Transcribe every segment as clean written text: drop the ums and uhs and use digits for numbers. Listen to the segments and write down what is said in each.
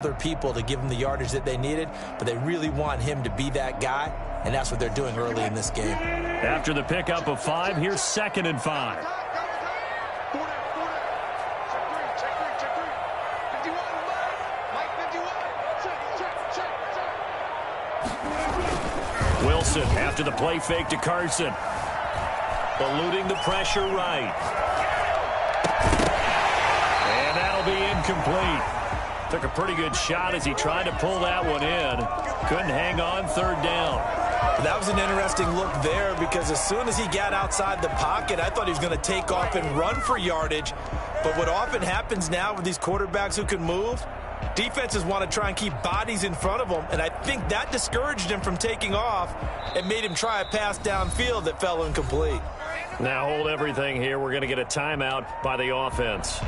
other people to give them the yardage that they needed, but they really want him to be that guy, and that's what they're doing early in this game. After the pickup of 5, here's 2nd and 5. Wilson after the play fake to Carson. Eluding the pressure right. And that'll be incomplete. Took a pretty good shot as he tried to pull that one in. Couldn't hang on, 3rd down. That was an interesting look there because as soon as he got outside the pocket, I thought he was going to take off and run for yardage. But what often happens now with these quarterbacks who can move, defenses want to try and keep bodies in front of them, and I think that discouraged him from taking off and made him try a pass downfield that fell incomplete. Now hold everything here. We're going to get a timeout by the offense.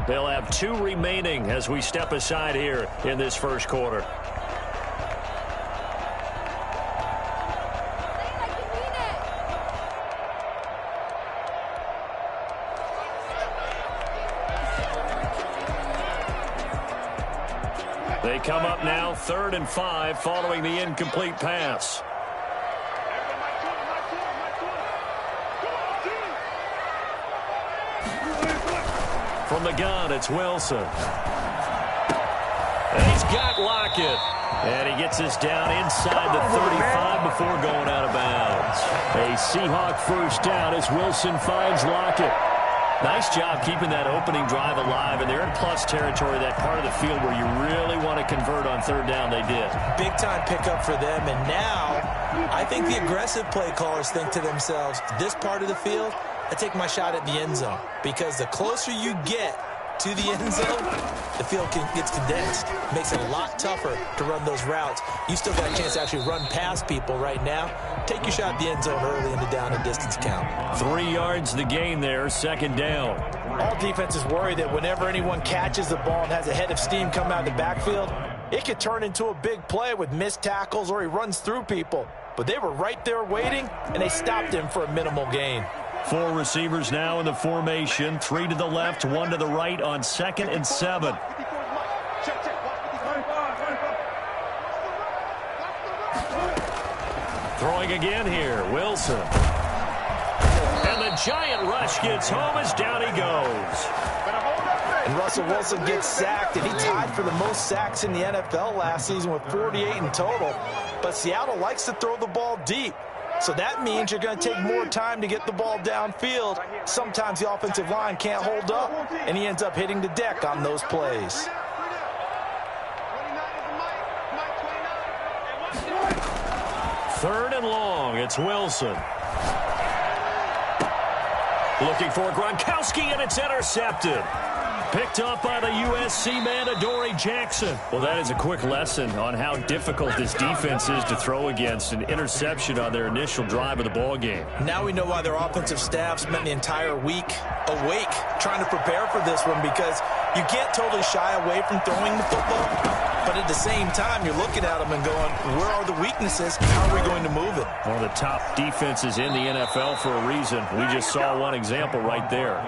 They'll have 2 remaining as we step aside here in this first quarter. They come up now 3rd and 5 following the incomplete pass. From the gun, it's Wilson. And he's got Lockett. And he gets us down inside the 35 before going out of bounds. A Seahawk first down as Wilson finds Lockett. Nice job keeping that opening drive alive, and they're in plus territory, that part of the field where you really want to convert on 3rd down. They did. Big-time pickup for them, and now I think the aggressive play callers think to themselves, this part of the field, I take my shot at the end zone, because the closer you get to the end zone, the field gets condensed. Makes it a lot tougher to run those routes. You still got a chance to actually run past people right now. Take your shot at the end zone early in the down and distance count. 3 yards the gain there, 2nd down. All defenses worry that whenever anyone catches the ball and has a head of steam come out of the backfield, it could turn into a big play with missed tackles or he runs through people. But they were right there waiting, and they stopped him for a minimal gain. 4 receivers now in the formation. 3 to the left, 1 to the right on 2nd and 7. Throwing again here, Wilson. And the giant rush gets home as down he goes. And Russell Wilson gets sacked, and he tied for the most sacks in the NFL last season with 48 in total. But Seattle likes to throw the ball deep. So that means you're going to take more time to get the ball downfield. Sometimes the offensive line can't hold up, and he ends up hitting the deck on those plays. Third and long, it's Wilson. Looking for Gronkowski, and it's intercepted. Picked up by the USC man, Adoree Jackson. Well, that is a quick lesson on how difficult this defense is to throw against. An interception on their initial drive of the ball game. Now we know why their offensive staff spent the entire week awake trying to prepare for this one, because you can't totally shy away from throwing the football. But at the same time, you're looking at them and going, where are the weaknesses? How are we going to move it? One of the top defenses in the NFL for a reason. We just saw one example right there.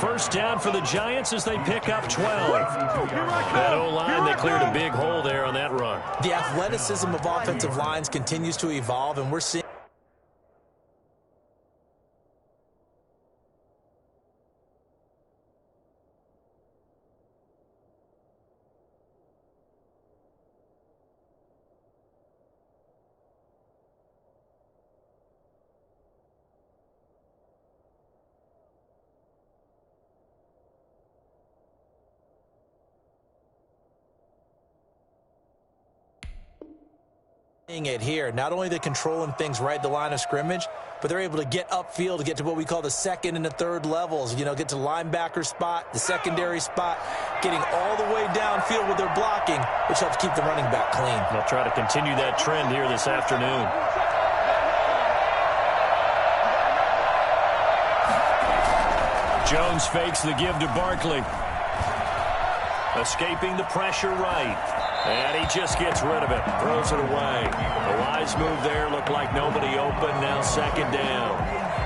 First down for the Giants as they pick up 12. That O-line, they cleared a big hole there on that run. The athleticism of offensive lines continues to evolve, and we're seeing it here. Not only are they controlling things right at the line of scrimmage, but they're able to get upfield to get to what we call the 2nd and the 3rd levels. You know, get to the linebacker spot, the secondary spot, getting all the way downfield with their blocking, which helps keep the running back clean. They'll try to continue that trend here this afternoon. Jones fakes the give to Barkley. Escaping the pressure right. And he just gets rid of it. Throws it away. A wise move there. Looked like nobody open. Now 2nd down.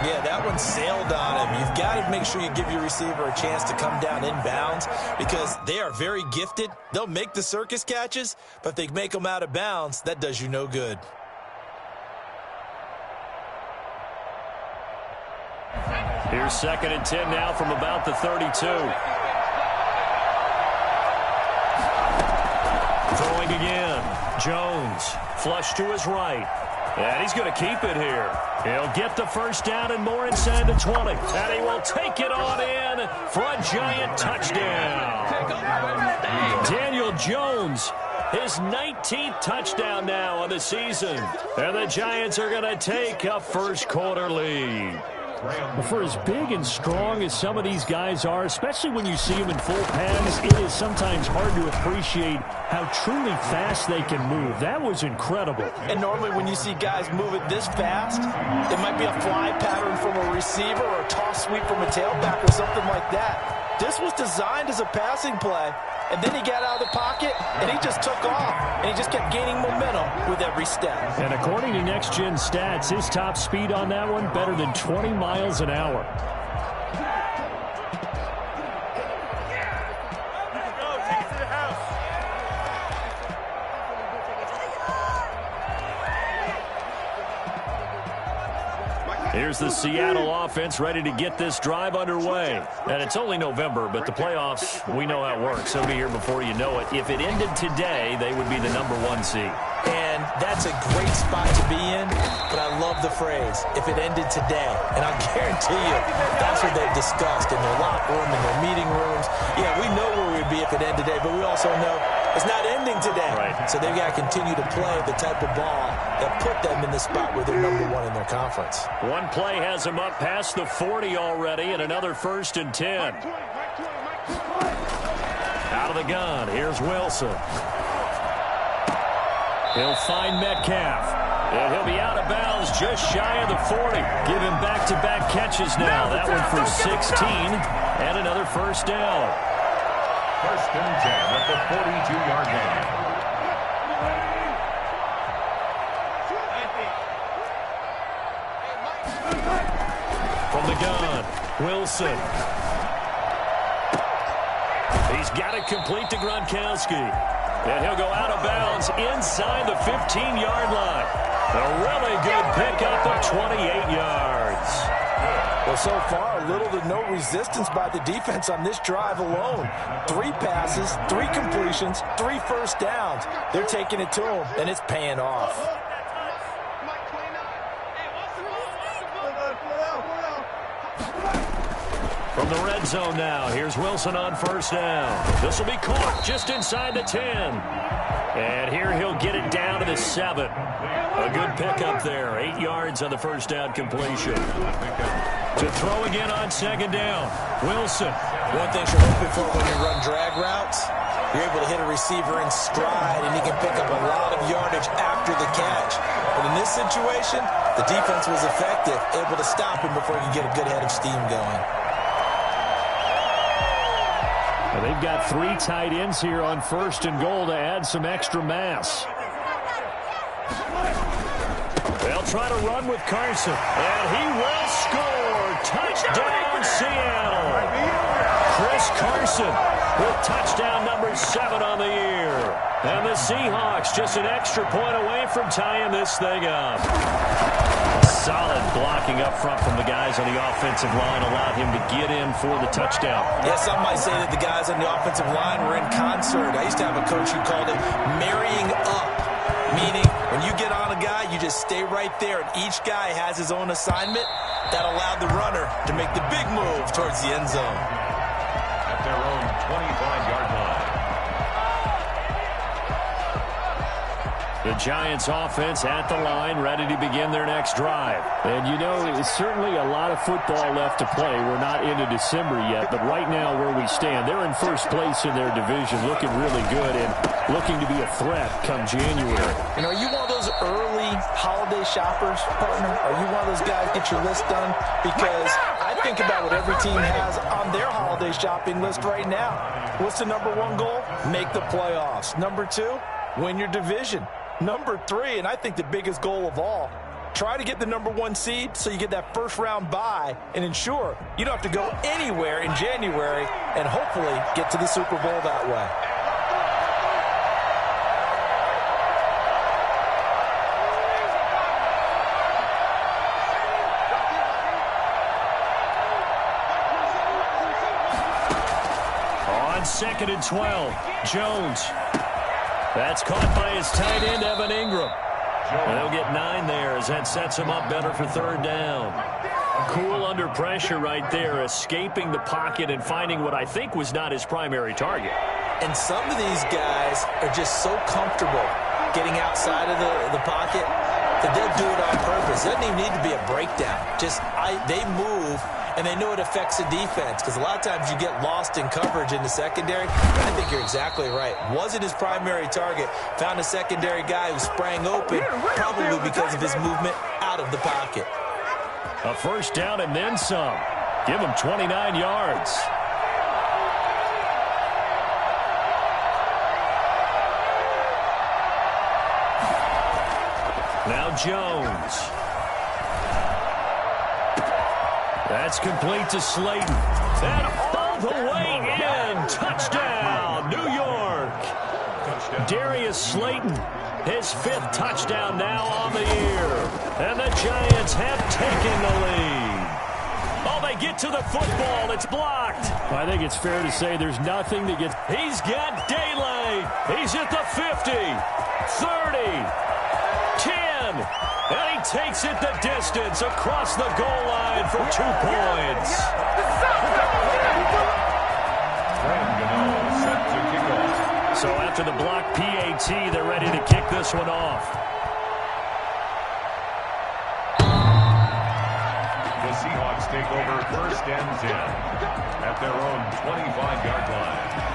Yeah, that one sailed on him. You've got to make sure you give your receiver a chance to come down inbounds because they are very gifted. They'll make the circus catches, but if they make them out of bounds, that does you no good. Here's 2nd and 10 now from about the 32. Throwing again. Jones, flush to his right. And he's going to keep it here. He'll get the first down and more inside the 20. And he will take it on in for a giant touchdown. Daniel Jones, his 19th touchdown now on the season. And the Giants are going to take a first-quarter lead. For as big and strong as some of these guys are, especially when you see them in full pads, it is sometimes hard to appreciate how truly fast they can move. That was incredible. And normally when you see guys move it this fast, it might be a fly pattern from a receiver or a toss sweep from a tailback or something like that. This was designed as a passing play, and then he got out of the pocket, and he just took off, and he just kept gaining momentum with every step. And according to Next Gen Stats, his top speed on that one, better than 20 miles an hour. Here's the Seattle offense ready to get this drive underway. And it's only November, but the playoffs, we know how it works. They'll be here before you know it. If it ended today, they would be the #1 seed. And that's a great spot to be in, but I love the phrase, if it ended today. And I guarantee you, that's what they've discussed in their locker room, in their meeting rooms. Yeah, we know where we'd be if it ended today, but we also know it's not ending today. Right. So they've got to continue to play the type of ball that put them in the spot where they're #1 in their conference. One play has them up past the 40 already, and another 1st and 10. Out of the gun, here's Wilson. He'll find Metcalf. And he'll be out of bounds just shy of the 40. Give him back-to-back catches now. That one for 16 and another first down. 1st and 10 at the 42-yard line. From the gun, Wilson. He's got it complete to Gronkowski. And he'll go out of bounds inside the 15-yard line. A really good pickup of 28 yards. Well, so far, little to no resistance by the defense on this drive alone. 3 passes, 3 completions, 3 first downs. They're taking it to him, and it's paying off. From the red zone now, here's Wilson on first down. This will be caught just inside the 10. And here he'll get it down to the 7. A good pickup there. 8 yards on the first down completion. To throw again on 2nd down. Wilson. One thing you're hoping for when you run drag routes, you're able to hit a receiver in stride, and he can pick up a lot of yardage after the catch. But in this situation, the defense was effective, able to stop him before he could get a good head of steam going. They've got 3 tight ends here on 1st and goal to add some extra mass. They'll try to run with Carson, and he will score. Touchdown, Seattle. Chris Carson with touchdown number 7 on the year. And the Seahawks just an extra point away from tying this thing up. Solid blocking up front from the guys on the offensive line allowed him to get in for the touchdown. Yeah, some might say that the guys on the offensive line were in concert. I used to have a coach who called it marrying up, meaning when you get on a guy, you just stay right there, and each guy has his own assignment. That allowed the runner to make the big move towards the end zone. At their own 25-yard line. The Giants offense at the line, ready to begin their next drive. And, you know, it's certainly a lot of football left to play. We're not into December yet, but right now where we stand, they're in first place in their division, looking really good and looking to be a threat come January. You know, are you one of those early holiday shoppers, partner? Are you one of those guys get your list done? Because I think about what every team has on their holiday shopping list right now. What's the #1 goal? Make the playoffs. #2, win your division. #3, and I think the biggest goal of all, Try to get the #1 seed so you get that first-round bye and ensure you don't have to go anywhere in January and hopefully get to the Super Bowl that way. On 2nd and 12, Jones. That's caught by his tight end, Evan Ingram. And they'll get 9 there as that sets him up better for 3rd down. Cool under pressure right there, escaping the pocket and finding what I think was not his primary target. And some of these guys are just so comfortable getting outside of the pocket that they'll do it on purpose. It doesn't even need to be a breakdown. They move, and they know it affects the defense because a lot of times you get lost in coverage in the secondary. I think you're exactly right. Wasn't his primary target. Found a secondary guy who sprang open, probably because of his movement out of the pocket. A 1st down and then some. Give him 29 yards. Now Jones. That's complete to Slayton. And all the way in. Touchdown, New York. Darius Slayton, his 5th touchdown now on the year. And the Giants have taken the lead. Oh, they get to the football. It's blocked. I think it's fair to say there's nothing that gets... He's got daylight. He's at the 50, 30, 10. And he takes it the distance across the goal line for 2 points. So after the block PAT, they're ready to kick this one off. The Seahawks take over 1st and 10 at their own 25-yard line.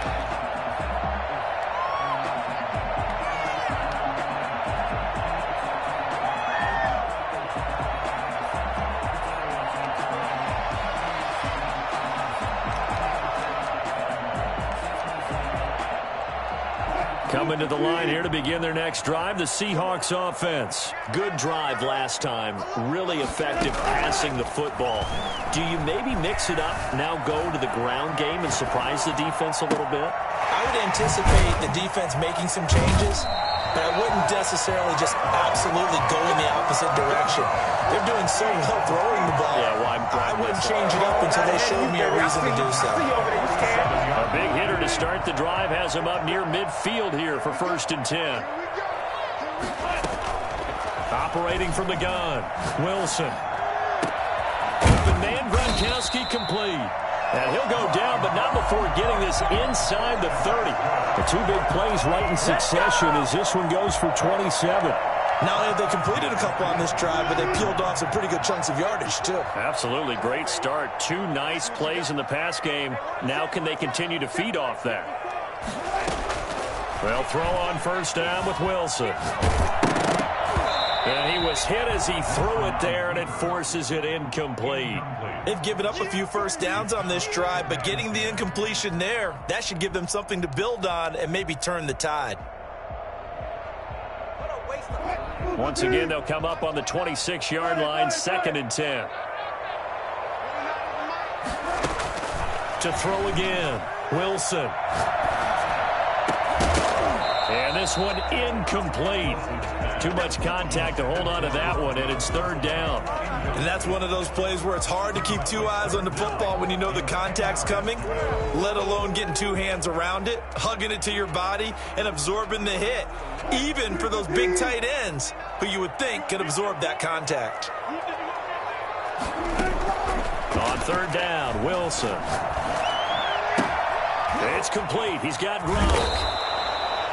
Coming to the line here to begin their next drive, the Seahawks offense. Good drive last time. Really effective passing the football. Do you maybe mix it up, now go to the ground game and surprise the defense a little bit? I would anticipate the defense making some changes, but I wouldn't necessarily just absolutely go in the opposite direction. They're doing so well throwing the ball. Yeah, well, I wouldn't change it up until they showed me a reason to do so. A big hitter to start the drive has him up near midfield here for 1st and 10. Operating from the gun, Wilson. Open man, Gronkowski complete. And he'll go down, but not before getting this inside the 30. The 2 big plays right in succession as this one goes for 27. Not only have they completed a couple on this drive, but they peeled off some pretty good chunks of yardage, too. Absolutely. Great start. 2 nice plays in the pass game. Now can they continue to feed off that? They'll throw on 1st down with Wilson. And he was hit as he threw it there, and it forces it incomplete. They've given up a few 1st downs on this drive, but getting the incompletion there, that should give them something to build on and maybe turn the tide. Once again, they'll come up on the 26-yard line, 2nd and 10. To throw again, Wilson. And this one incomplete. Too much contact to hold on to that one, and it's 3rd down. And that's one of those plays where it's hard to keep 2 eyes on the football when you know the contact's coming, let alone getting 2 hands around it, hugging it to your body, and absorbing the hit, even for those big tight ends who you would think could absorb that contact. On 3rd down, Wilson. It's complete. He's got Gronk.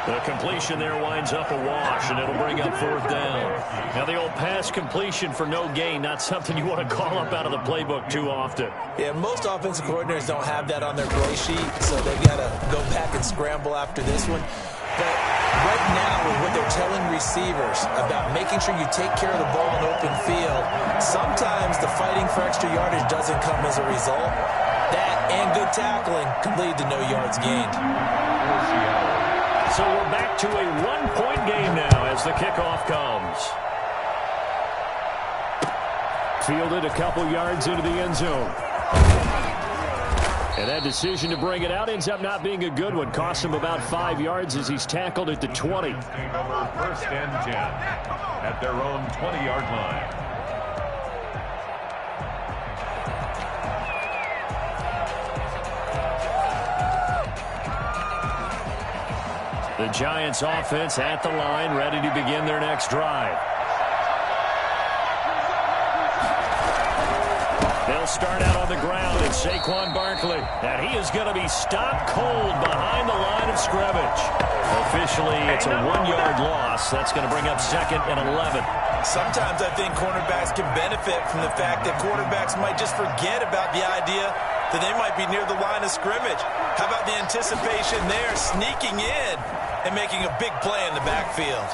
The completion there winds up a wash, and it'll bring up 4th down. Now, the old pass completion for no gain, not something you want to call up out of the playbook too often. Yeah, most offensive coordinators don't have that on their play sheet, so they've got to go back and scramble after this one. But right now, with what they're telling receivers about making sure you take care of the ball in open field, sometimes the fighting for extra yardage doesn't come as a result. That and good tackling can lead to no yards gained. So we're back to a 1-point game now as the kickoff comes. Fielded a couple yards into the end zone. And that decision to bring it out ends up not being a good one. Costs him about 5 yards as he's tackled at the 20. Take over first and 10 at their own 20-yard line. The Giants offense at the line, ready to begin their next drive. They'll start out on the ground. It's Saquon Barkley. And he is going to be stopped cold behind the line of scrimmage. Officially, it's a 1-yard loss. That's going to bring up 2nd and 11. Sometimes I think cornerbacks can benefit from the fact that quarterbacks might just forget about the idea that they might be near the line of scrimmage. How about the anticipation there, sneaking in and making a big play in the backfield?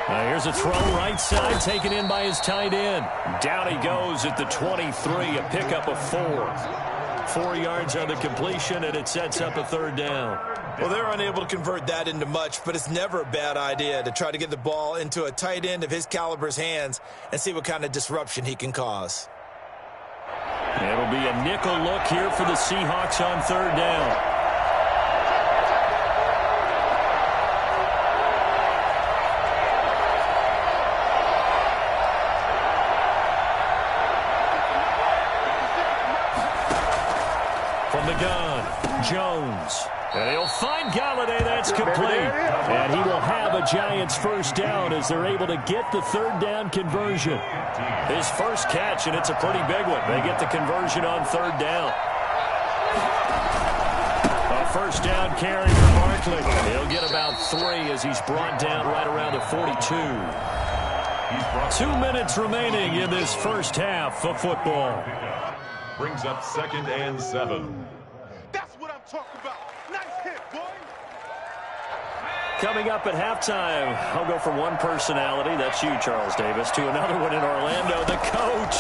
Here's a throw right side, taken in by his tight end. Down he goes at the 23, a pickup of 4. 4 yards on the completion, and it sets up a 3rd down. Well, they're unable to convert that into much, but it's never a bad idea to try to get the ball into a tight end of his caliber's hands and see what kind of disruption he can cause. It'll be a nickel look here for the Seahawks on 3rd down. The gun, Jones. And he'll find Galladay. That's complete. And he will have a Giants 1st down as they're able to get the 3rd down conversion. His first catch, and it's a pretty big one. They get the conversion on 3rd down. A 1st down carry for Barkley. He'll get about 3 as he's brought down right around the 42. 2 minutes remaining in this first half of football. Brings up 2nd and 7. That's what I'm talking about. Nice hit, boy. Coming up at halftime, I'll go from one personality, that's you, Charles Davis, to another one in Orlando, the coach.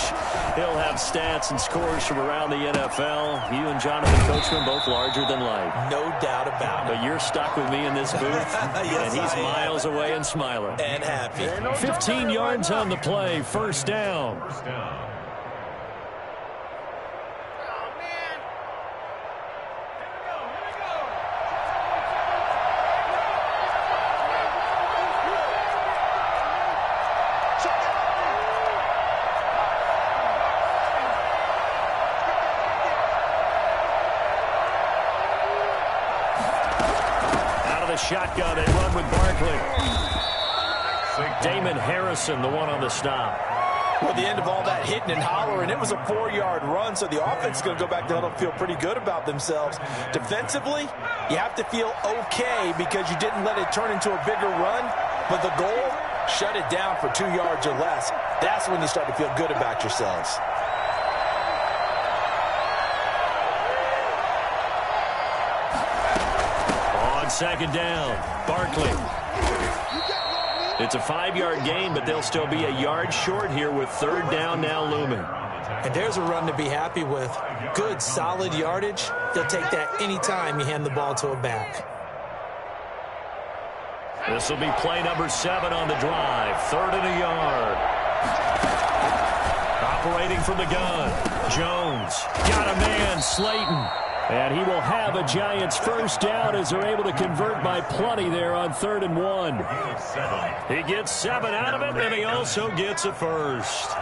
He'll have stats and scores from around the NFL. You and Jonathan Coachman both larger than life. No doubt about it. But you're stuck with me in this booth, Yes, and he's I am. miles away and smiling. And happy. 15 yards on the play, 1st down. First down. Shotgun, they run with Barkley. Damon Harrison, the one on the stop. Well, the end of all that hitting and hollering, it was a 4-yard run, so the offense is going to go back to huddle, feel pretty good about themselves. Defensively, you have to feel okay because you didn't let it turn into a bigger run, but the goal, shut it down for 2 yards or less. That's when you start to feel good about yourselves. On 2nd down, Barkley. It's a 5-yard gain, but they'll still be a yard short here with 3rd down now looming. And there's a run to be happy with. Good, solid yardage. They'll take that anytime you hand the ball to a back. This will be play number 7 on the drive. 3rd and a yard. Operating from the gun, Jones. Got a man, Slayton. And he will have a Giants 1st down as they're able to convert by plenty there on 3rd and 1. He gets 7 out of it, and he also gets a 1st.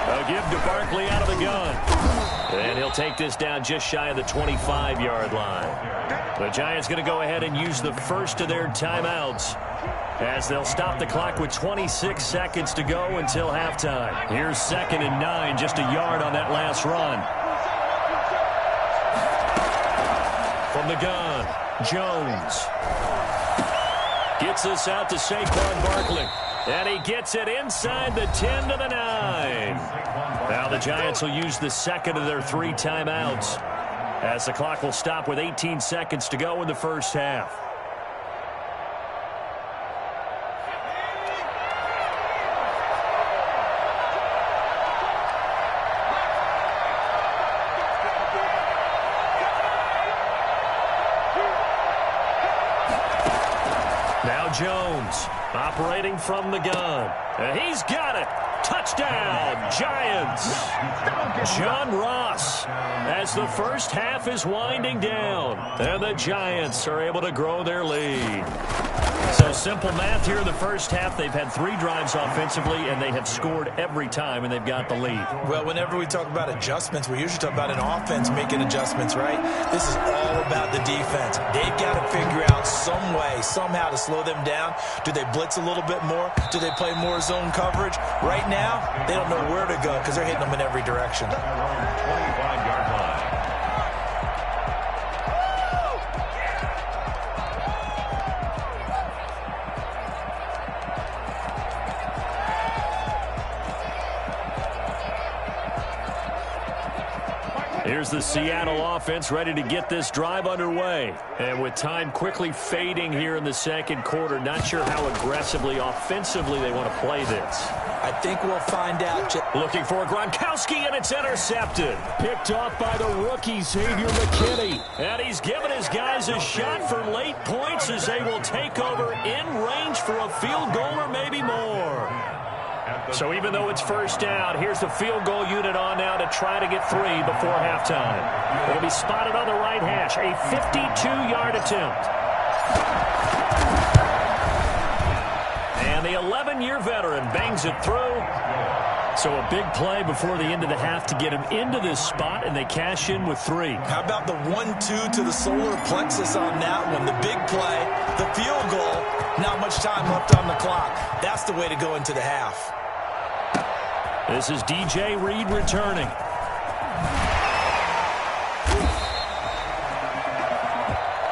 A give to Barkley out of the gun. And he'll take this down just shy of the 25-yard line. The Giants going to go ahead and use the first of their timeouts, as they'll stop the clock with 26 seconds to go until halftime. Here's 2nd and 9, just a yard on that last run. From the gun, Jones. Gets this out to Saquon Barkley. And he gets it inside the 10 to the 9. Now the Giants will use the 2nd of their 3 timeouts, as the clock will stop with 18 seconds to go in the first half. Now Jones operating from the gun. And he's got it. Touchdown, Giants. John Ross as the first half is winding down. And the Giants are able to grow their lead. So simple math here in the first half. They've had 3 drives offensively, and they have scored every time, and they've got the lead. Well, whenever we talk about adjustments, we usually talk about an offense making adjustments, right? This is all about the defense. They've got to figure out some way, somehow to slow them down. Do they blitz a little bit more? Do they play more zone coverage? Right now, they don't know where to go because they're hitting them in every direction. 25-yard line. Here's the Seattle offense ready to get this drive underway. And with time quickly fading here in the second quarter, not sure how aggressively, offensively they want to play this. I think we'll find out. Looking for Gronkowski, and it's intercepted. Picked off by the rookie, Xavier McKinney. And he's given his guys a shot for late points as they will take over in range for a field goal or maybe more. So even though it's first down, here's the field goal unit on now to try to get 3 before halftime. It'll be spotted on the right hash, a 52-yard attempt. And the 11-year veteran bangs it through. So a big play before the end of the half to get him into this spot, and they cash in with 3. How about the 1-2 to the solar plexus on that one? The big play, the field goal, not much time left on the clock. That's the way to go into the half. This is DJ Reed returning.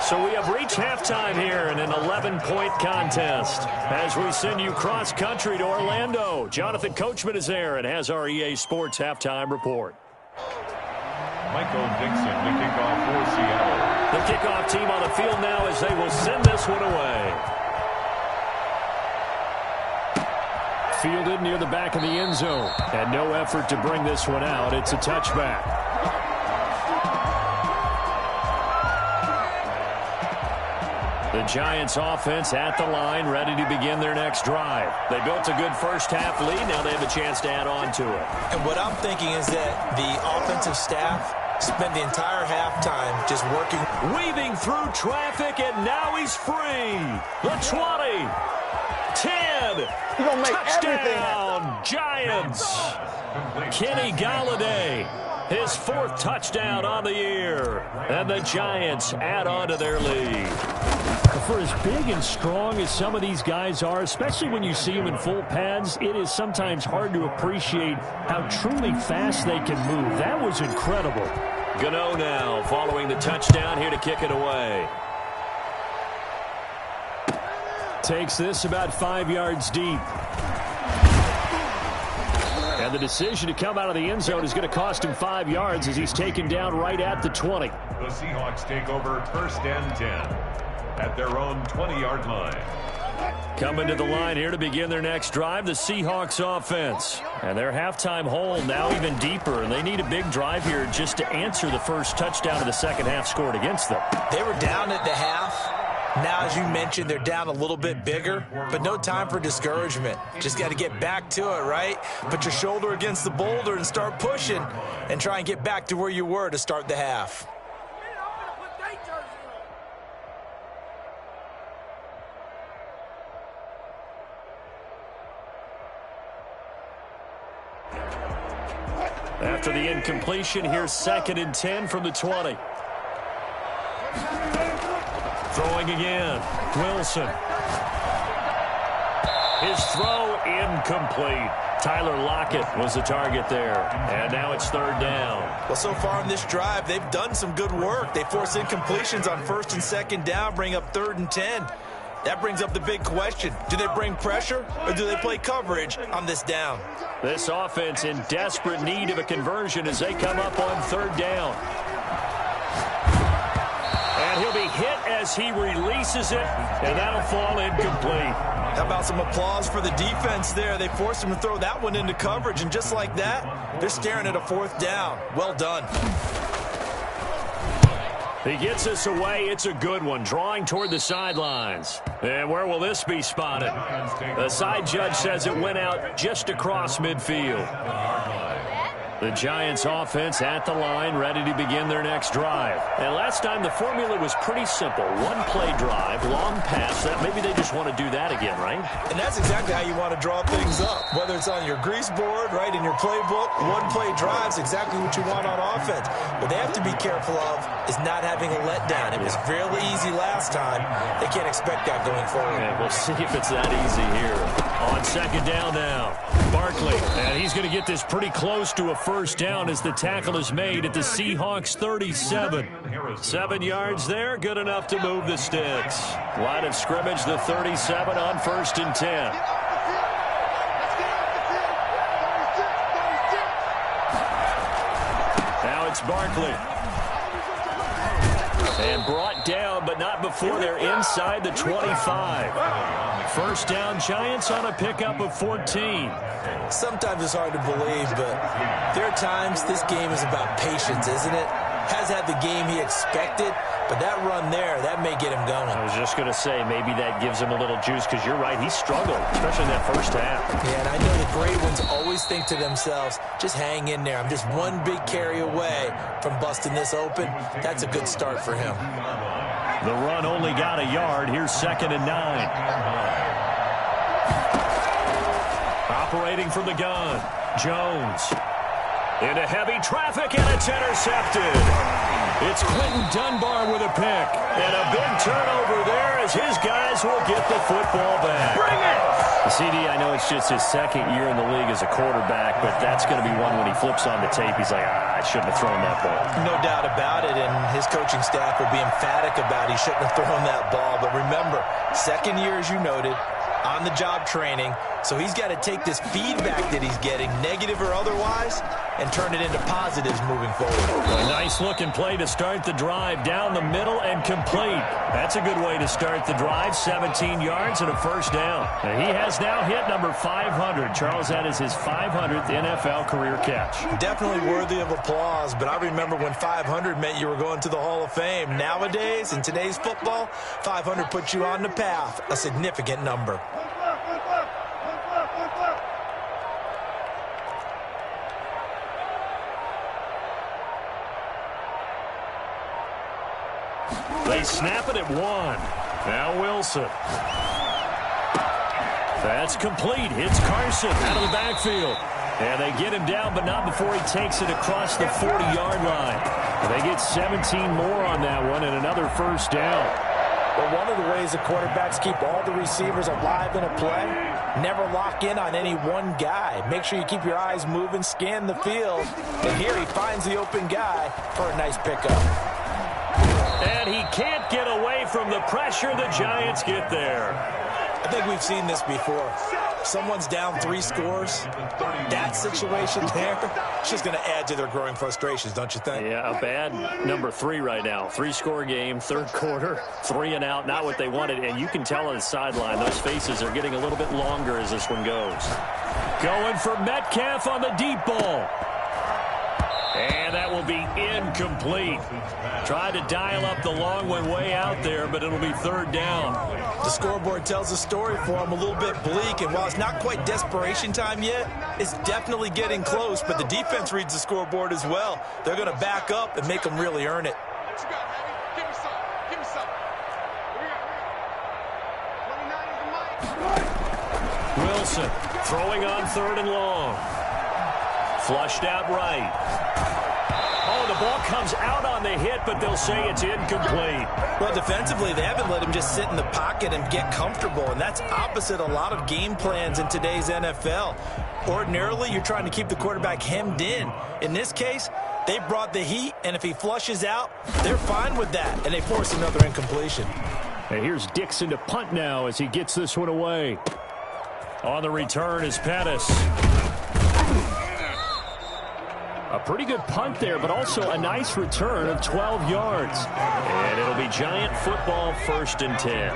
So we have reached halftime here in an 11-point contest. As we send you cross-country to Orlando, Jonathan Coachman is there and has our EA Sports halftime report. Michael Dixon to kick off for Seattle. The kickoff team on the field now as they will send this one away. Fielded near the back of the end zone. And no effort to bring this one out. It's a touchback. The Giants offense at the line, ready to begin their next drive. They built a good first half lead. Now they have a chance to add on to it. And what I'm thinking is that the offensive staff spent the entire halftime just working. Weaving through traffic, and now he's free. The 20. 10. Touchdown, Giants. Kenny Golladay, his 4th touchdown on the year. And the Giants add on to their lead. For as big and strong as some of these guys are, especially when you see them in full pads, it is sometimes hard to appreciate how truly fast they can move. That was incredible. Gano now following the touchdown here to kick it away. Takes this about 5 yards deep. And the decision to come out of the end zone is going to cost him 5 yards as he's taken down right at the 20. The Seahawks take over first and 10 at their own 20-yard line. Coming to the line here to begin their next drive, the Seahawks offense. And their halftime hole now even deeper, and they need a big drive here just to answer the first touchdown of the second half scored against them. They were down at the half. Now, as you mentioned, they're down a little bit bigger, but no time for discouragement. Just got to get back to it, right? Put your shoulder against the boulder and start pushing and try and get back to where you were to start the half. After the incompletion, here's 2nd and 10 from the 20. Throwing again, Wilson. His throw incomplete. Tyler Lockett was the target there. And now it's 3rd down. Well, so far in this drive, they've done some good work. They force incompletions on 1st and 2nd down, bring up 3rd and 10. That brings up the big question. Do they bring pressure or do they play coverage on this down? This offense in desperate need of a conversion as they come up on 3rd down. And he'll be hit as he releases it, and that'll fall incomplete. How about some applause for the defense there? They forced him to throw that one into coverage, and just like that, they're staring at a 4th down. Well done. He gets this away. It's a good one, drawing toward the sidelines. And where will this be spotted? The side judge says it went out just across midfield. The Giants offense at the line, ready to begin their next drive. And last time the formula was pretty simple. One-play drive, long pass. That maybe they just want to do that again, right? And that's exactly how you want to draw things up. Whether it's on your grease board, right, in your playbook, one-play drive's exactly what you want on offense. What they have to be careful of is not having a letdown. It was fairly easy last time. They can't expect that going forward. And we'll see if it's that easy here. On second down now, Barkley. And he's going to get this pretty close to a first down as the tackle is made at the Seahawks 37. 7 yards there, good enough to move the sticks. Line of scrimmage, the 37 on 1st and 10. Now it's Barkley. And brought down, but not before they're inside the 25. First down, Giants on a pickup of 14. Sometimes it's hard to believe, but there are times this game is about patience, isn't it? Has had the game he expected, but that run there, that may get him going. I was just going to say, maybe that gives him a little juice, because you're right, he struggled, especially in that first half. Yeah, and I know the great ones always think to themselves, just hang in there. I'm just one big carry away from busting this open. That's a good start for him. The run only got a yard. Here's 2nd and 9. Operating from the gun, Jones. Into heavy traffic, and it's intercepted. It's Quentin Dunbar with a pick. And a big turnover there as his guys will get the football back. Bring it! CD, I know it's just his 2nd year in the league as a quarterback, but that's going to be one when he flips on the tape. He's like, I shouldn't have thrown that ball. No doubt about it, and his coaching staff will be emphatic about he shouldn't have thrown that ball. But remember, 2nd year, as you noted, on-the-job training, so he's got to take this feedback that he's getting, negative or otherwise, and turn it into positives moving forward. A nice-looking play to start the drive down the middle and complete. That's a good way to start the drive, 17 yards and a first down. And he has now hit number 500. Charles, that is his 500th NFL career catch. Definitely worthy of applause, but I remember when 500 meant you were going to the Hall of Fame. Nowadays, in today's football, 500 puts you on the path, a significant number. They snap it at 1. Now Wilson. That's complete. Hits Carson out of the backfield. And they get him down, but not before he takes it across the 40-yard line. And they get 17 more on that one and another first down. Well, one of the ways the quarterbacks keep all the receivers alive in a play, never lock in on any one guy. Make sure you keep your eyes moving, scan the field. And here he finds the open guy for a nice pickup. And he can't get away from the pressure. The Giants get there. I think we've seen this before. Someone's down 3 scores. That situation there, it's just going to add to their growing frustrations, don't you think? Yeah, a bad number 3 right now. 3-score game, 3rd quarter, 3 and out, not what they wanted. And you can tell on the sideline, those faces are getting a little bit longer as this one goes. Going for Metcalf on the deep ball. And that will be incomplete. Tried to dial up the long one way out there, but it'll be 3rd down. The scoreboard tells a story for him, a little bit bleak, and while it's not quite desperation time yet, it's definitely getting close, but the defense reads the scoreboard as well. They're going to back up and make them really earn it. What you got, baby? Give me some. Give me some. We got 29 is the mic. Wilson throwing on 3rd and long. Flushed out right. Oh, the ball comes out on the hit, but they'll say it's incomplete. Well, defensively, they haven't let him just sit in the pocket and get comfortable, and that's opposite a lot of game plans in today's NFL. Ordinarily, you're trying to keep the quarterback hemmed in. In this case, they brought the heat, and if he flushes out, they're fine with that, and they force another incompletion. And here's Dixon to punt now as he gets this one away. On the return is Pettis. A pretty good punt there, but also a nice return of 12 yards. And it'll be Giant football, 1st and 10.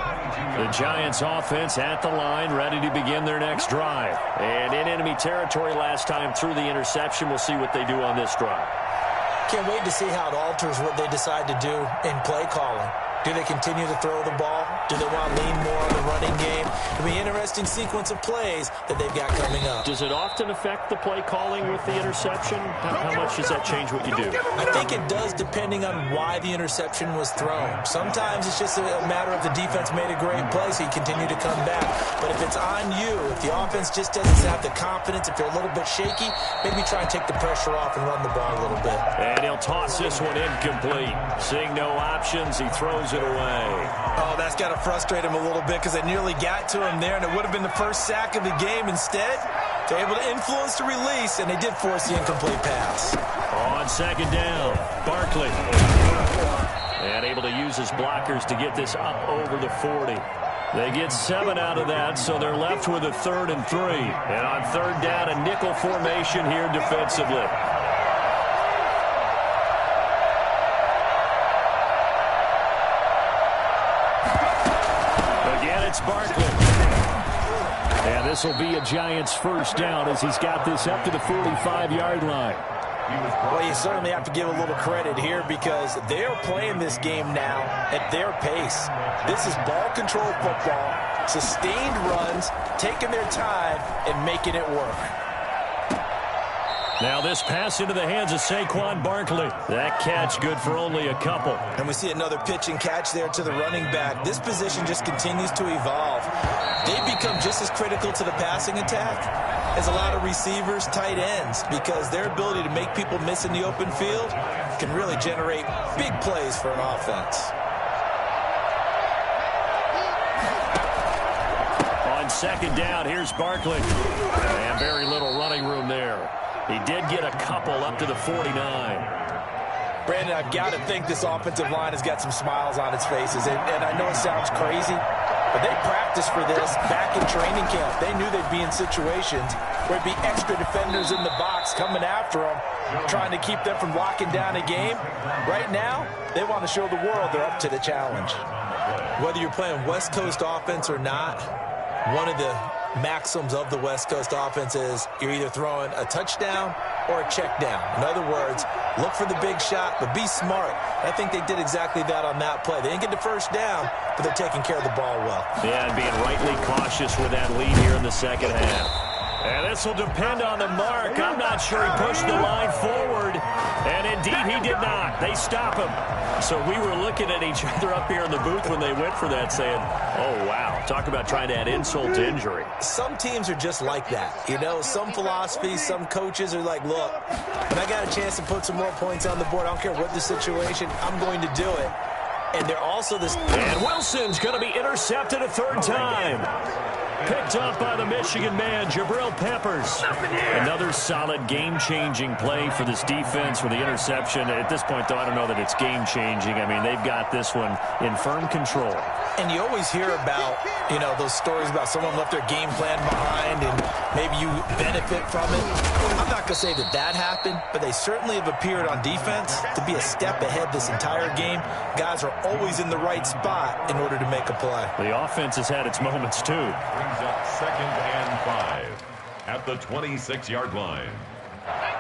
The Giants offense at the line, ready to begin their next drive. And in enemy territory last time through the interception. We'll see what they do on this drive. Can't wait to see how it alters what they decide to do in play calling. Do they continue to throw the ball? Do they want to lean more on the running game? It'll be an interesting sequence of plays that they've got coming up. Does it often affect the play calling with the interception? How much does that change what you do? I think it does, depending on why the interception was thrown. Sometimes it's just a matter of the defense made a great play, so you continue to come back. But if it's on you, if the offense just doesn't have the confidence, if they're a little bit shaky, maybe try and take the pressure off and run the ball a little bit. And he'll toss this one incomplete. Seeing no options, he throws it away. Oh, that's got to frustrate him a little bit because they nearly got to him there, and it would have been the first sack of the game. Instead, they're able to influence the release, and they did force the incomplete pass. On second down, Barkley. And able to use his blockers to get this up over the 40. They get 7 out of that, so they're left with a 3rd and 3. And on third down, a nickel formation here defensively. It's Barkley. And this will be a Giants first down as he's got this up to the 45-yard line. Well, you certainly have to give a little credit here because they're playing this game now at their pace. This is ball control football, sustained runs, taking their time and making it work. Now this pass into the hands of Saquon Barkley. That catch good for only a couple. And we see another pitch and catch there to the running back. This position just continues to evolve. They've become just as critical to the passing attack as a lot of receivers, tight ends, because their ability to make people miss in the open field can really generate big plays for an offense. On second down, here's Barkley. And very little running room there. He did get a couple up to the 49. Brandon, I've got to think this offensive line has got some smiles on its faces. And I know it sounds crazy, but they practiced for this back in training camp. They knew they'd be in situations where it'd be extra defenders in the box coming after them, trying to keep them from locking down a game. Right now, they want to show the world they're up to the challenge. Whether you're playing West Coast offense or not, one of the maxims of the West Coast offense is you're either throwing a touchdown or a check down. In other words, look for the big shot, but be smart. I think they did exactly that on that play. They didn't get the first down, but they're taking care of the ball well. Yeah, and being rightly cautious with that lead here in the second half. And this will depend on the mark. I'm not sure he pushed the line forward. And indeed, he did not. They stop him. So we were looking at each other up here in the booth when they went for that saying, oh, wow. Talk about trying to add insult to injury. Some teams are just like that. You know, some philosophies, some coaches are like, look, when I got a chance to put some more points on the board, I don't care what the situation, I'm going to do it. And they're also this... And Wilson's going to be intercepted a third time. Picked up by the Michigan man, Jabril Peppers. Another solid game-changing play for this defense with the interception. At this point, though, I don't know that it's game-changing. I mean, they've got this one in firm control. And you always hear about, you know, those stories about someone left their game plan behind and maybe you benefit from it. I'm not going to say that that happened, but they certainly have appeared on defense to be a step ahead this entire game. Guys are always in the right spot in order to make a play. The offense has had its moments, too. Brings up 2nd and 5 at the 26-yard line.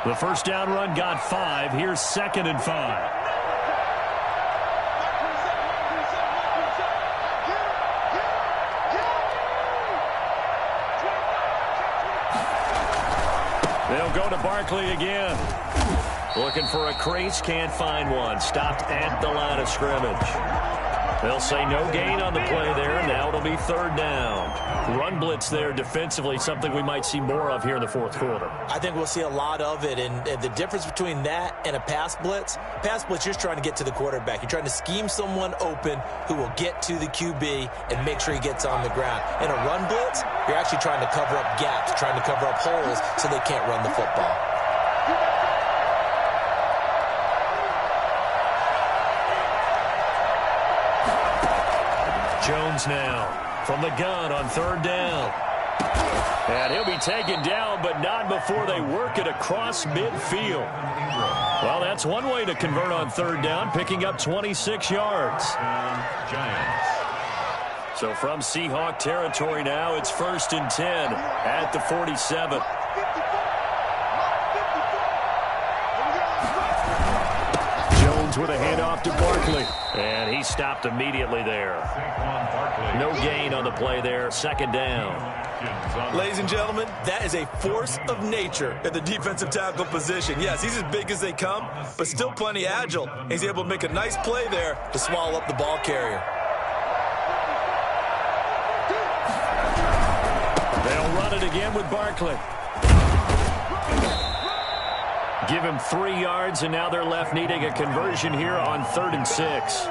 The first down run got 5. Here's 2nd and 5. They'll go to Barkley again. Looking for a crease, can't find one. Stopped at the line of scrimmage. They'll say no gain on the play there. Now it'll be 3rd down. Run blitz there defensively, something we might see more of here in the 4th quarter. I think we'll see a lot of it, and the difference between that and a pass blitz, you're just trying to get to the quarterback. You're trying to scheme someone open who will get to the QB and make sure he gets on the ground. In a run blitz, you're actually trying to cover up gaps, trying to cover up holes so they can't run the football. Jones now from the gun on 3rd down. And he'll be taken down, but not before they work it across midfield. Well, that's one way to convert on 3rd down, picking up 26 yards. Giants. So from Seahawk territory now, it's 1st and 10 at the 47. with a handoff to Barkley. And he stopped immediately there. No gain on the play there. Second down. Ladies and gentlemen, that is a force of nature at the defensive tackle position. Yes, he's as big as they come, but still plenty agile. He's able to make a nice play there to swallow up the ball carrier. They'll run it again with Barkley. Give him 3 yards, and now they're left needing a conversion here on 3rd and 6.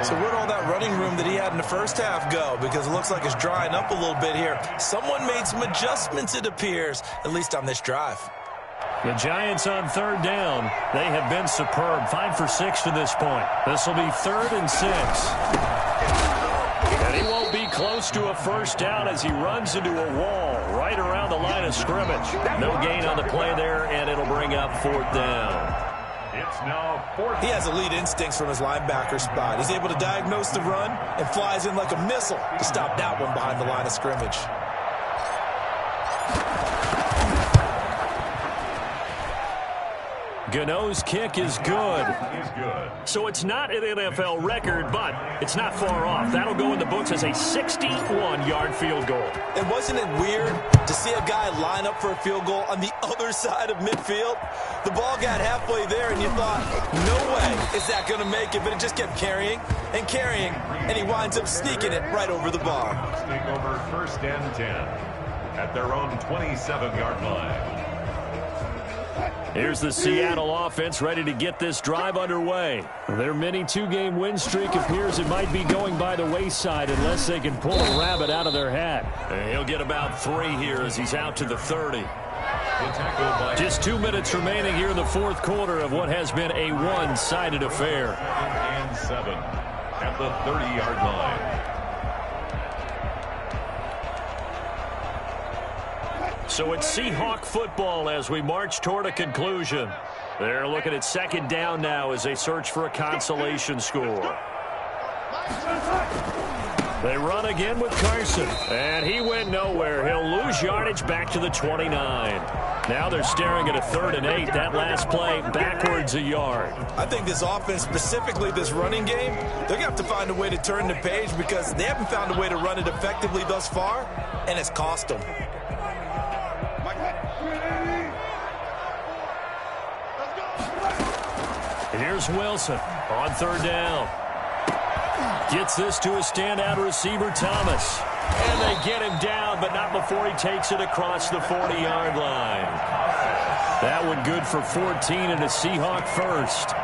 So where'd all that running room that he had in the first half go? Because it looks like it's drying up a little bit here. Someone made some adjustments, it appears, at least on this drive. The Giants on 3rd down. They have been superb. 5 for 6 to this point. This will be 3rd and 6. And he won't be close to a first down as he runs into a wall right around the line of scrimmage. No gain on the play there, and it'll bring up 4th down. It's now 4th. He has elite instincts from his linebacker spot. He's able to diagnose the run and flies in like a missile to stop that one behind the line of scrimmage. Gano's kick is good. So it's not an NFL record, but it's not far off. That'll go in the books as a 61-yard field goal. And wasn't it weird to see a guy line up for a field goal on the other side of midfield? The ball got halfway there, and you thought, no way is that going to make it, but it just kept carrying and carrying, and he winds up sneaking it right over the bar. Take over 1st and 10 at their own 27-yard line. Here's the Seattle offense ready to get this drive underway. Their mini 2-game win streak appears it might be going by the wayside unless they can pull a rabbit out of their hat. And he'll get about 3 here as he's out to the 30. Just 2 minutes remaining here in the 4th quarter of what has been a one-sided affair. And 7 at the 30-yard line. So it's Seahawk football as we march toward a conclusion. They're looking at 2nd down now as they search for a consolation score. They run again with Carson, and he went nowhere. He'll lose yardage back to the 29. Now they're staring at a 3rd and 8. That last play backwards a yard. I think this offense, specifically this running game, they're going to have to find a way to turn the page because they haven't found a way to run it effectively thus far, and it's cost them. Here's Wilson on 3rd down. Gets this to a standout receiver, Thomas. And they get him down, but not before he takes it across the 40-yard line. That one good for 14 and a Seahawk first.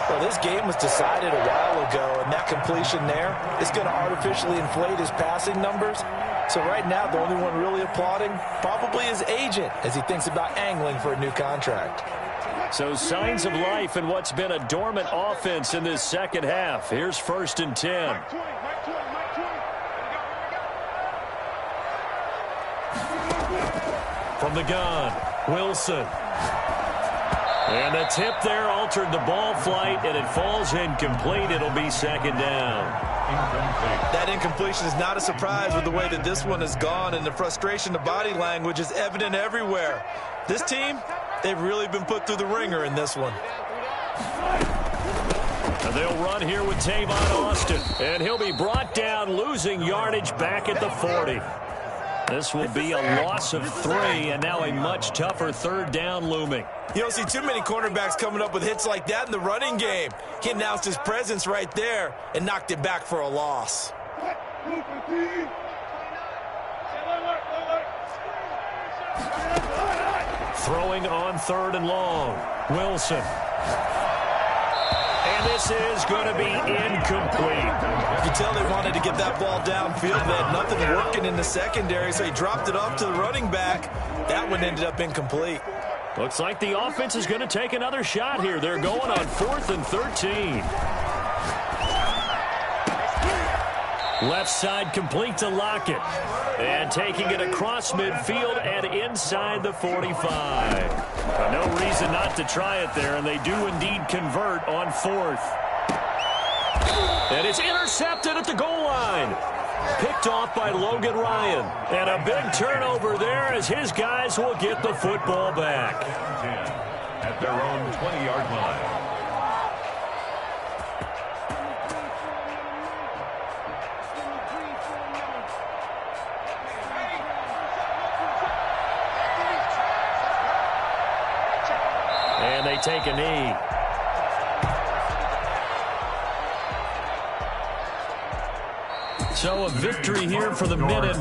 Well, this game was decided a while ago, and that completion there is going to artificially inflate his passing numbers. So right now, the only one really applauding probably his agent as he thinks about angling for a new contract. So signs of life in what's been a dormant offense in this second half. Here's 1st and 10. From the gun, Wilson. And the tip there altered the ball flight, and it falls incomplete. It'll be 2nd down. That incompletion is not a surprise with the way that this one has gone, and the frustration, the body language is evident everywhere. This team, they've really been put through the ringer in this one. And they'll run here with Tavon Austin, and he'll be brought down, losing yardage back at the 40. This will be a loss of 3, and now a much tougher 3rd down looming. You don't see too many cornerbacks coming up with hits like that in the running game. He announced his presence right there and knocked it back for a loss. Throwing on 3rd and long. Wilson. And this is going to be incomplete. You can tell they wanted to get that ball downfield. They had nothing working in the secondary, so he dropped it off to the running back. That one ended up incomplete. Looks like the offense is going to take another shot here. They're going on 4th and 13. Left side complete to Lockett. And taking it across midfield and inside the 45. No reason not to try it there, and they do indeed convert on 4th. And it's intercepted at the goal line. Picked off by Logan Ryan. And a big turnover there as his guys will get the football back. At their own 20-yard line. take a knee. So a victory here for the Gmen.